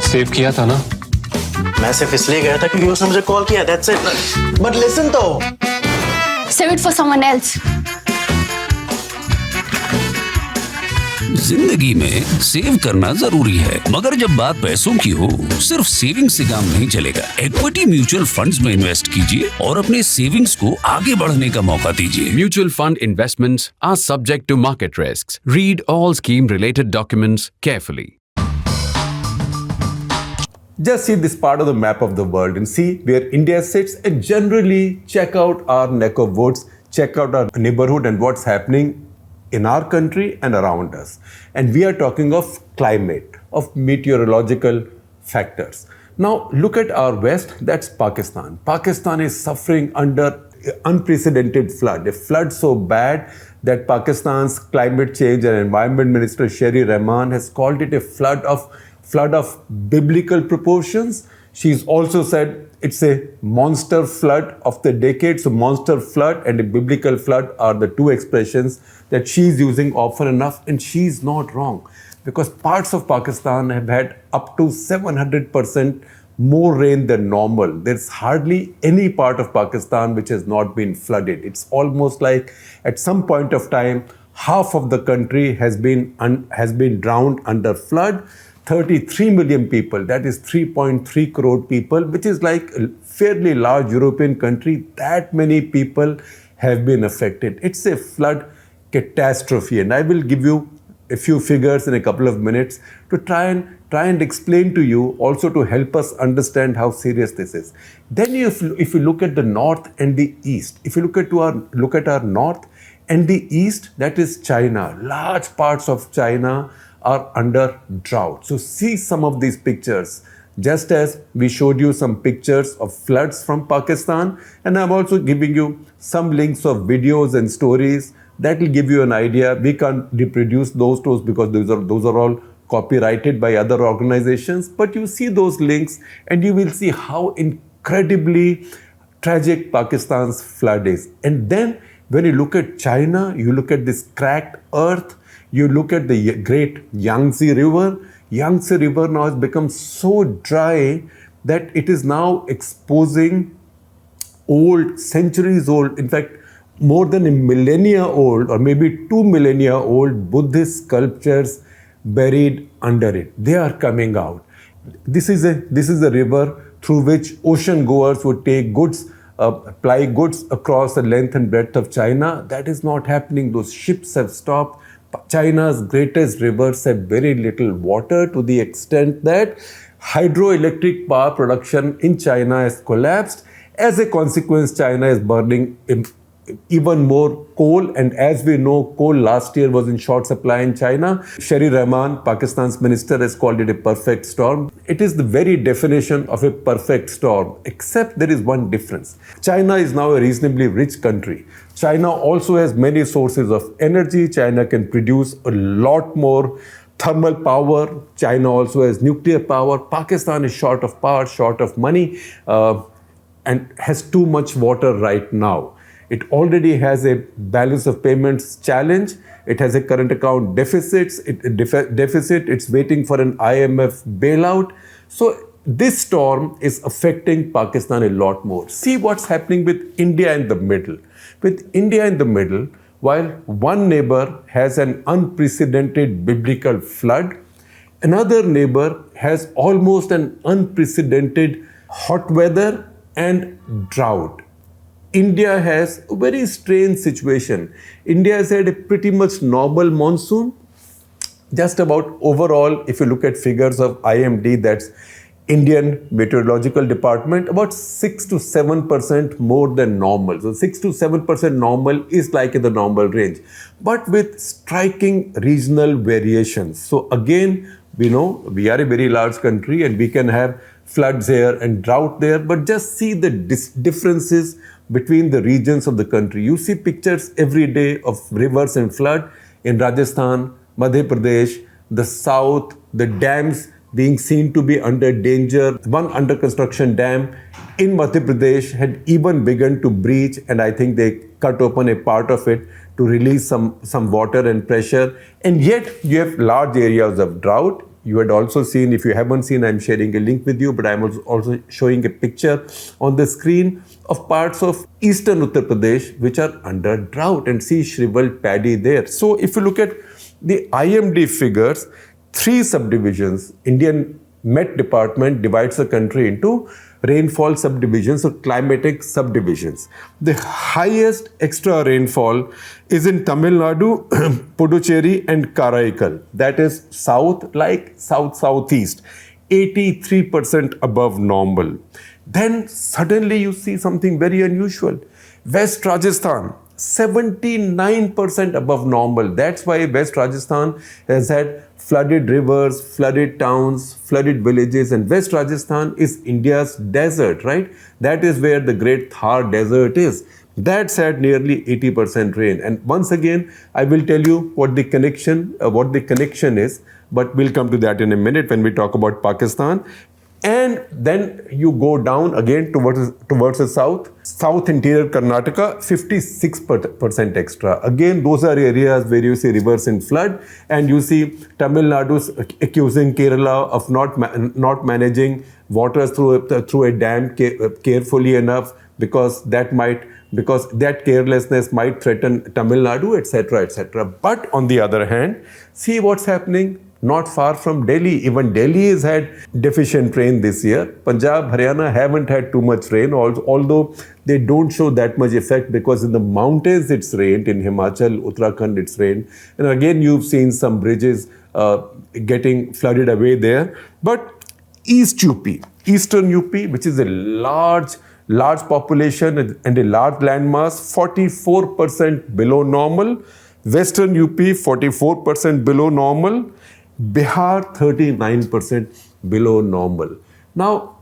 Save किया था ना? मैं सिर्फ इसलिए गया था क्योंकि उसने मुझे कॉल किया, that's it. But listen तो. Save it for someone else. जिंदगी में सेव करना जरूरी है, मगर जब बात पैसों की हो, सिर्फ सेविंग से काम नहीं चलेगा। इक्विटी म्यूचुअल फंड्स में इन्वेस्ट कीजिए और अपने सेविंग्स को आगे बढ़ने का मौका दीजिए। Mutual fund investments are subject to market risks. Read all scheme-related documents carefully. Just see this part of the map of the world and see where India sits, and generally check out our neck of woods, check out our neighborhood and what's happening in our country and around us. And we are talking of climate, of meteorological factors. Now look at our west, that's Pakistan. Pakistan is suffering under unprecedented flood, a flood so bad that Pakistan's climate change and environment minister Sherry Rahman has called it a flood of biblical proportions. She's also said it's a monster flood of the decade. So monster flood and a biblical flood are the two expressions that she's using often enough, and she's not wrong, because parts of Pakistan have had up to 700% more rain than normal. There's hardly any part of Pakistan which has not been flooded. It's almost like at some point of time, half of the country has been drowned under flood. 33 million people, that is 3.3 crore people, which is like a fairly large European country. That many people have been affected. It's a flood catastrophe, and I will give you a few figures in a couple of minutes to try and explain to you, also to help us understand how serious this is. Then if you look at the north and the east, if you look at our north and the east, that is China. Large parts of China are under drought. So see some of these pictures, just as we showed you some pictures of floods from Pakistan, and I'm also giving you some links of videos and stories that will give you an idea. We can't reproduce those because those are all copyrighted by other organizations, but you see those links and you will see how incredibly tragic Pakistan's flood is. And then when you look at China, you look at this cracked earth, you look at the great Yangtze River. Yangtze River now has become so dry that it is now exposing old, centuries old, in fact, more than a millennia old or maybe 2 millennia old Buddhist sculptures buried under it. They are coming out. This is a river through which ocean goers would take goods, ply goods across the length and breadth of China. That is not happening. Those ships have stopped. China's greatest rivers have very little water, to the extent that hydroelectric power production in China has collapsed. As a consequence, China is burning even more coal, and as we know, coal last year was in short supply in China. Sherry Rahman, Pakistan's minister, has called it a perfect storm. It is the very definition of a perfect storm, except there is one difference. China is now a reasonably rich country. China also has many sources of energy. China can produce a lot more thermal power. China also has nuclear power. Pakistan is short of power, short of money, and has too much water right now. It already has a balance of payments challenge. It has a current account deficit. It's waiting for an IMF bailout. So this storm is affecting Pakistan a lot more. See what's happening with India in the middle. With India in the middle, while one neighbor has an unprecedented biblical flood, another neighbor has almost an unprecedented hot weather and drought. India has a very strange situation. India has had a pretty much normal monsoon. Just about overall, if you look at figures of IMD, that's Indian Meteorological Department, about 6 to 7% more than normal. So 6 to 7% normal is like in the normal range, but with striking regional variations. So again, we know we are a very large country and we can have floods here and drought there, but just see the differences between the regions of the country. You see pictures every day of rivers and flood in Rajasthan, Madhya Pradesh, the south, the dams being seen to be under danger. One under construction dam in Madhya Pradesh had even begun to breach, and I think they cut open a part of it to release some water and pressure. And yet you have large areas of drought. you had also seen, if you haven't seen, I'm sharing a link with you, but I'm also showing a picture on the screen of parts of eastern Uttar Pradesh which are under drought, and see shriveled paddy there. So if you look at the IMD figures, 3 subdivisions, Indian Met Department divides the country into rainfall subdivisions or climatic subdivisions. The highest extra rainfall is in Tamil Nadu, Puducherry and Karaikal. That is south, like south-southeast, 83% above normal. Then suddenly you see something very unusual. West Rajasthan, 79% above normal. That's why West Rajasthan has had flooded rivers, flooded towns, flooded villages, and West Rajasthan is India's desert, right? That is where the Great Thar Desert is. That's had nearly 80% rain. And once again, I will tell you what the connection is, but we'll come to that in a minute when we talk about Pakistan. And then you go down again towards the south interior Karnataka, 56% extra. Again, those are areas where you see rivers in flood, and you see Tamil Nadu's accusing Kerala of not managing waters through a dam carefully enough, because that carelessness might threaten Tamil Nadu, etc., etc. But on the other hand, see what's happening not far from Delhi. Even Delhi has had deficient rain this year. Punjab, Haryana haven't had too much rain, although they don't show that much effect because in the mountains it's rained. In Himachal, Uttarakhand it's rained. And again, you've seen some bridges getting flooded away there. But Eastern UP, which is a large population and a large landmass, 44% below normal. Western UP, 44% below normal. Bihar, 39% below normal. Now,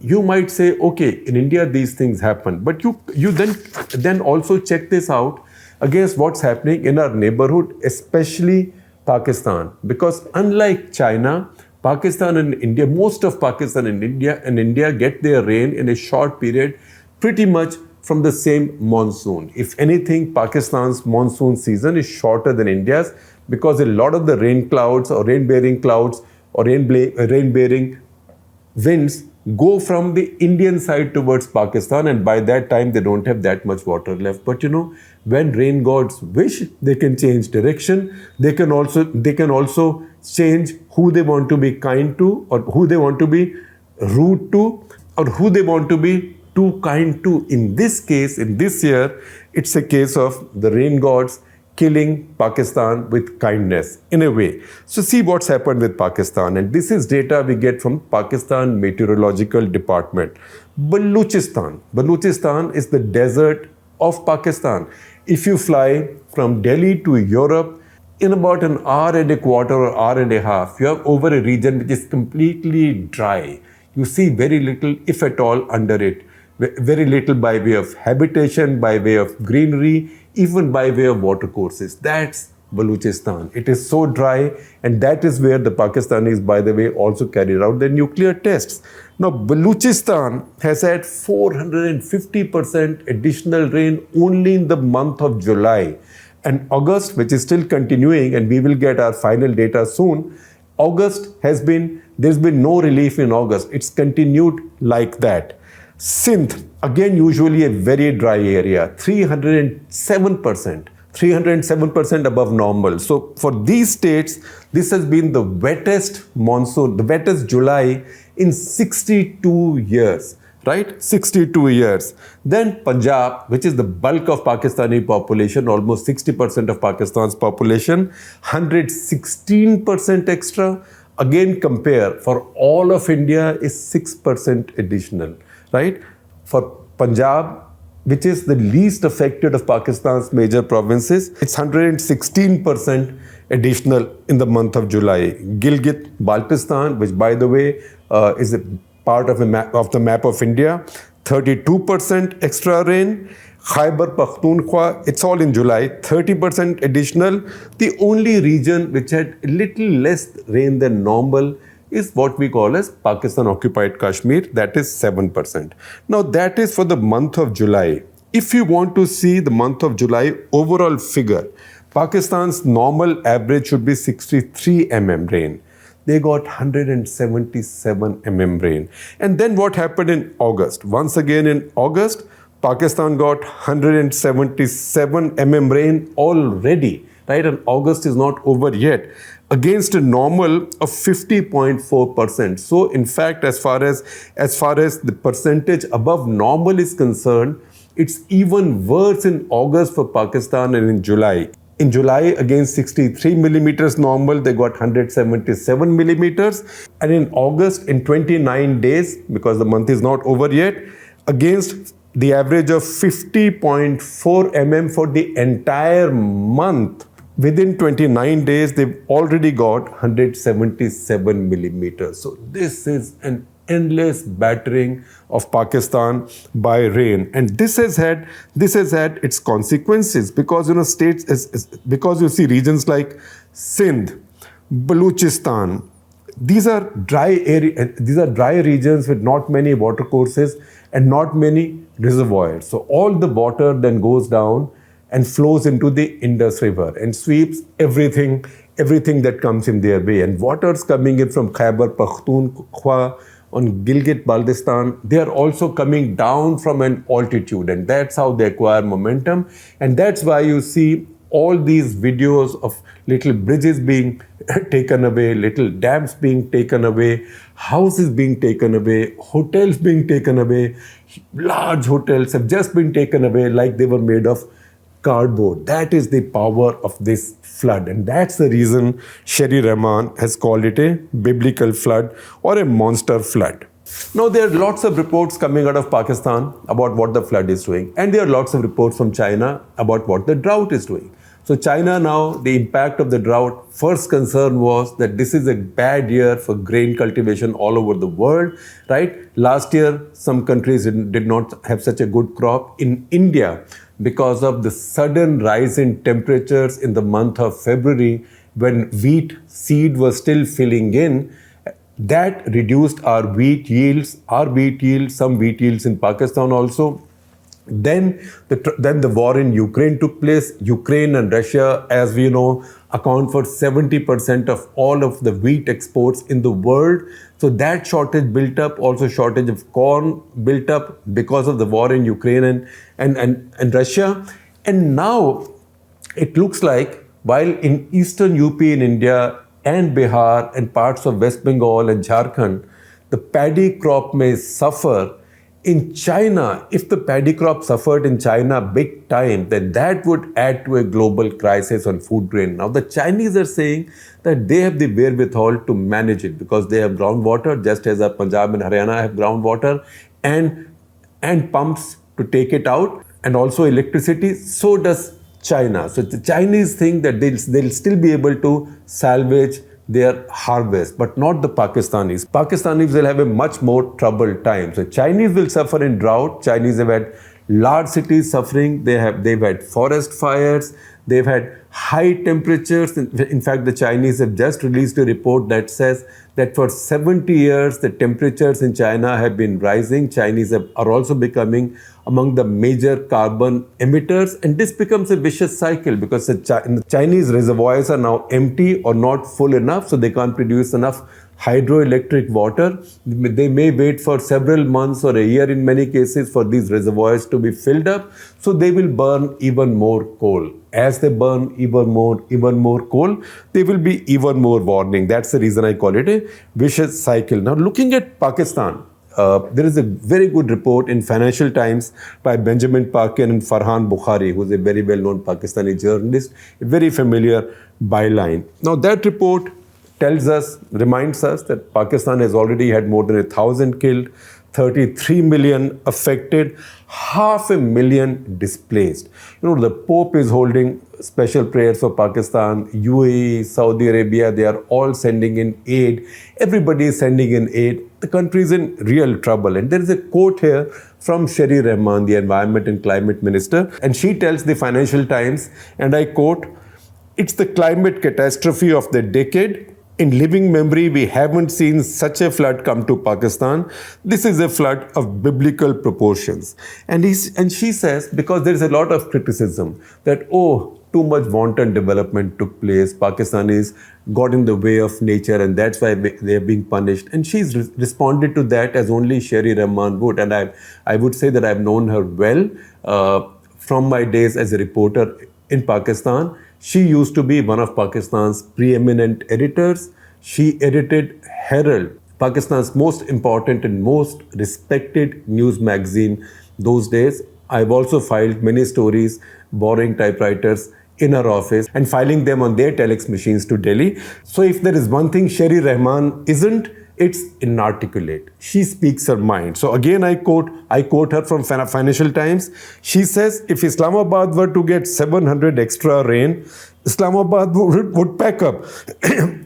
you might say, okay, in India these things happen, but you then also check this out against what's happening in our neighborhood, especially Pakistan. Because unlike China, Pakistan and India, most of Pakistan and India get their rain in a short period, pretty much from the same monsoon. If anything, Pakistan's monsoon season is shorter than India's, because a lot of the rain clouds or rain-bearing clouds or rain-bearing winds go from the Indian side towards Pakistan, and by that time they don't have that much water left. But when rain gods wish, they can change direction. They can also change who they want to be kind to, or who they want to be rude to, or who they want to be too kind to. In this case, in this year, it's a case of the rain gods killing Pakistan with kindness, in a way. So see what's happened with Pakistan. And this is data we get from Pakistan Meteorological Department. Baluchistan is the desert of Pakistan. If you fly from Delhi to Europe, in about an hour and a quarter or hour and a half, you are over a region which is completely dry. You see very little, if at all, under it. Very little by way of habitation, by way of greenery, even by way of watercourses. That's Baluchistan. It is so dry, and that is where the Pakistanis, by the way, also carried out their nuclear tests. Now, Baluchistan has had 450% additional rain only in the month of July. And August, which is still continuing, and we will get our final data soon, there's been no relief in August. It's continued like that. Sindh, again, usually a very dry area, 307% above normal. So for these states, this has been the wettest monsoon, the wettest July in 62 years, right? 62 years. Then Punjab, which is the bulk of Pakistani population, almost 60% of Pakistan's population, 116% extra. Again, compare, for all of India is 6% additional. Right? For Punjab, which is the least affected of Pakistan's major provinces, it's 116% additional in the month of July. Gilgit-Baltistan, which by the way is a part of the map of India, 32% extra rain. Khyber Pakhtunkhwa, it's all in July, 30% additional. The only region which had a little less rain than normal is what we call as Pakistan-occupied Kashmir, that is 7%. Now that is for the month of July. If you want to see the month of July overall figure, Pakistan's normal average should be 63 mm rain. they got 177 mm rain. And then what happened in August? Once again in August, Pakistan got 177 mm rain already, right? And August is not over yet, against a normal of 50.4%. So in fact, as far as the percentage above normal is concerned, it's even worse in August for Pakistan and in July. In July, against 63 millimeters normal, they got 177 millimeters. And in August, in 29 days, because the month is not over yet, against the average of 50.4 mm for the entire month, within 29 days, they've already got 177 millimeters. So this is an endless battering of Pakistan by rain, and this has had its consequences, because states because you see regions like Sindh, Baluchistan, these are dry regions with not many watercourses and not many reservoirs. So all the water then goes down and flows into the Indus River and sweeps everything that comes in their way. And waters coming in from Khyber Pakhtunkhwa, on Gilgit-Baltistan, they are also coming down from an altitude, and that's how they acquire momentum. And that's why you see all these videos of little bridges being taken away, little dams being taken away, houses being taken away, hotels being taken away. Large hotels have just been taken away like they were made of cardboard. That is the power of this flood, and that's the reason Sherry Rahman has called it a biblical flood or a monster flood. Now, there are lots of reports coming out of Pakistan about what the flood is doing, and there are lots of reports from China about what the drought is doing. So China now, the impact of the drought, first concern was that this is a bad year for grain cultivation all over the world, right? Last year, some countries did not have such a good crop. In India, because of the sudden rise in temperatures in the month of February, when wheat seed was still filling in, that reduced our wheat yields, some wheat yields in Pakistan also. Then the war in Ukraine took place. Ukraine and Russia, as we know, account for 70% of all of the wheat exports in the world. So that shortage built up, also shortage of corn built up because of the war in Ukraine and Russia. And now it looks like, while in eastern UP in India and Bihar and parts of West Bengal and Jharkhand, the paddy crop may suffer, in China, if the paddy crop suffered in China big time, then that would add to a global crisis on food grain. Now, the Chinese are saying that they have the wherewithal to manage it because they have groundwater, just as Punjab and Haryana have groundwater and pumps to take it out, and also electricity. So does China. So the Chinese think that they'll still be able to salvage their harvest, but not the Pakistanis. Pakistanis will have a much more troubled time. So Chinese will suffer in drought. Chinese have had large cities suffering. They've had forest fires. They've had high temperatures. In fact, the Chinese have just released a report that says that for 70 years, the temperatures in China have been rising. Chinese are also becoming among the major carbon emitters. And this becomes a vicious cycle because the Chinese reservoirs are now empty or not full enough, so they can't produce enough hydroelectric water. They may wait for several months or a year in many cases for these reservoirs to be filled up. So they will burn even more coal. As they burn even more coal, they will be even more warming. That's the reason I call it a vicious cycle. Now, looking at Pakistan, there is a very good report in Financial Times by Benjamin Parkin and Farhan Bukhari, who is a very well-known Pakistani journalist, a very familiar byline. Now, that report reminds us that Pakistan has already had more than 1,000 killed, 33 million affected, 500,000 displaced. The Pope is holding special prayers for Pakistan. UAE, Saudi Arabia, they are all sending in aid. Everybody is sending in aid. The country is in real trouble. And there is a quote here from Sherry Rahman, the Environment and Climate Minister. And she tells the Financial Times, and I quote, "It's the climate catastrophe of the decade. In living memory, we haven't seen such a flood come to Pakistan. This is a flood of biblical proportions." And she says, because there is a lot of criticism that, too much wanton development took place. Pakistanis got in the way of nature, and that's why they are being punished. And she's responded to that as only Sherry Rahman would. And I would say that I've known her well from my days as a reporter in Pakistan. She used to be one of Pakistan's preeminent editors. She edited Herald, Pakistan's most important and most respected news magazine those days. I've also filed many stories borrowing typewriters in her office and filing them on their telex machines to Delhi. So if there is one thing Sherry Rahman isn't, it's inarticulate. She speaks her mind. So again, I quote her from Financial Times. She says, if Islamabad were to get 700 extra rain, Islamabad would pack up,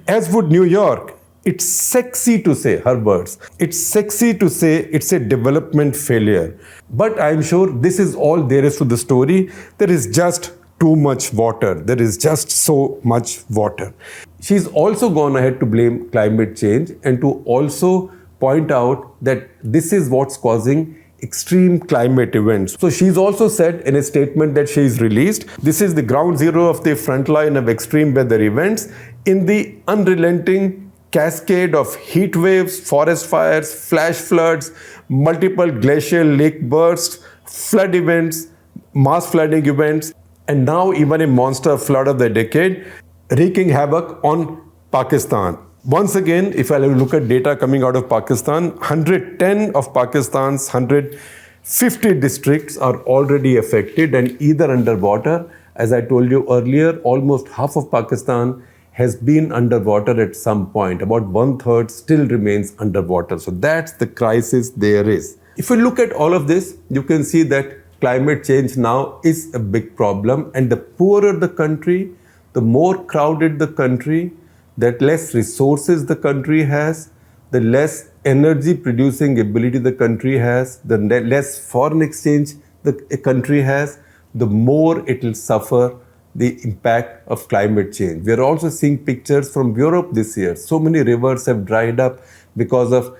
as would New York. It's sexy to say, her words, it's sexy to say it's a development failure. But I'm sure this is all there is to the story. There is just too much water. There is just so much water. She's also gone ahead to blame climate change and to also point out that this is what's causing extreme climate events. So she's also said in a statement that she's released, this is the ground zero of the front line of extreme weather events in the unrelenting cascade of heat waves, forest fires, flash floods, multiple glacial lake bursts, flood events, mass flooding events, and now even a monster flood of the decade wreaking havoc on Pakistan. Once again, if I look at data coming out of Pakistan, 110 of Pakistan's 150 districts are already affected and either underwater. As I told you earlier, almost half of Pakistan has been underwater at some point. About 1/3 still remains underwater. So that's the crisis there is. If you look at all of this, you can see that climate change now is a big problem, and the poorer the country, the more crowded the country, that less resources the country has, the less energy producing ability the country has, the less foreign exchange the country has, the more it will suffer the impact of climate change. We are also seeing pictures from Europe this year. So many rivers have dried up because of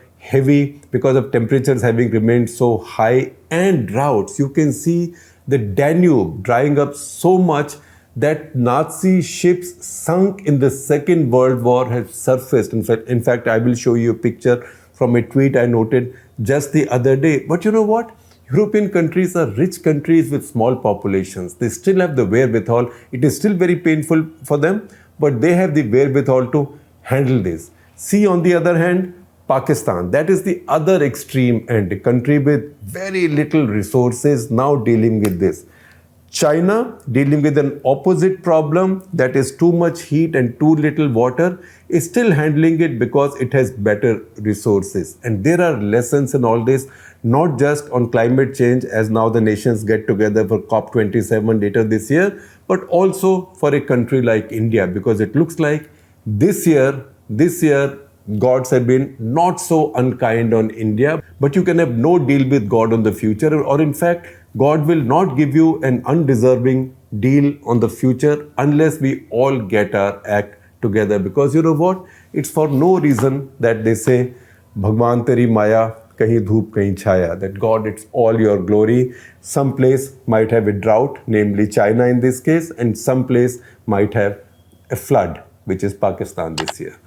temperatures having remained so high, and droughts. You can see the Danube drying up so much that Nazi ships sunk in the Second World War have surfaced. In fact, I will show you a picture from a tweet I noted just the other day. But you know what? European countries are rich countries with small populations. They still have the wherewithal. It is still very painful for them, but they have the wherewithal to handle this. See, on the other hand, Pakistan, that is the other extreme end, a country with very little resources now dealing with this. China, dealing with an opposite problem, that is too much heat and too little water, is still handling it because it has better resources. And there are lessons in all this, not just on climate change as now the nations get together for COP27 later this year, but also for a country like India, because it looks like this year, gods have been not so unkind on India, but you can have no deal with God on the future, or in fact, God will not give you an undeserving deal on the future unless we all get our act together. Because you know what? It's for no reason that they say, Bhagwan teri maya, kahin dhoop, kahin chaya. That God, it's all your glory. Some place might have a drought, namely China in this case, and some place might have a flood, which is Pakistan this year.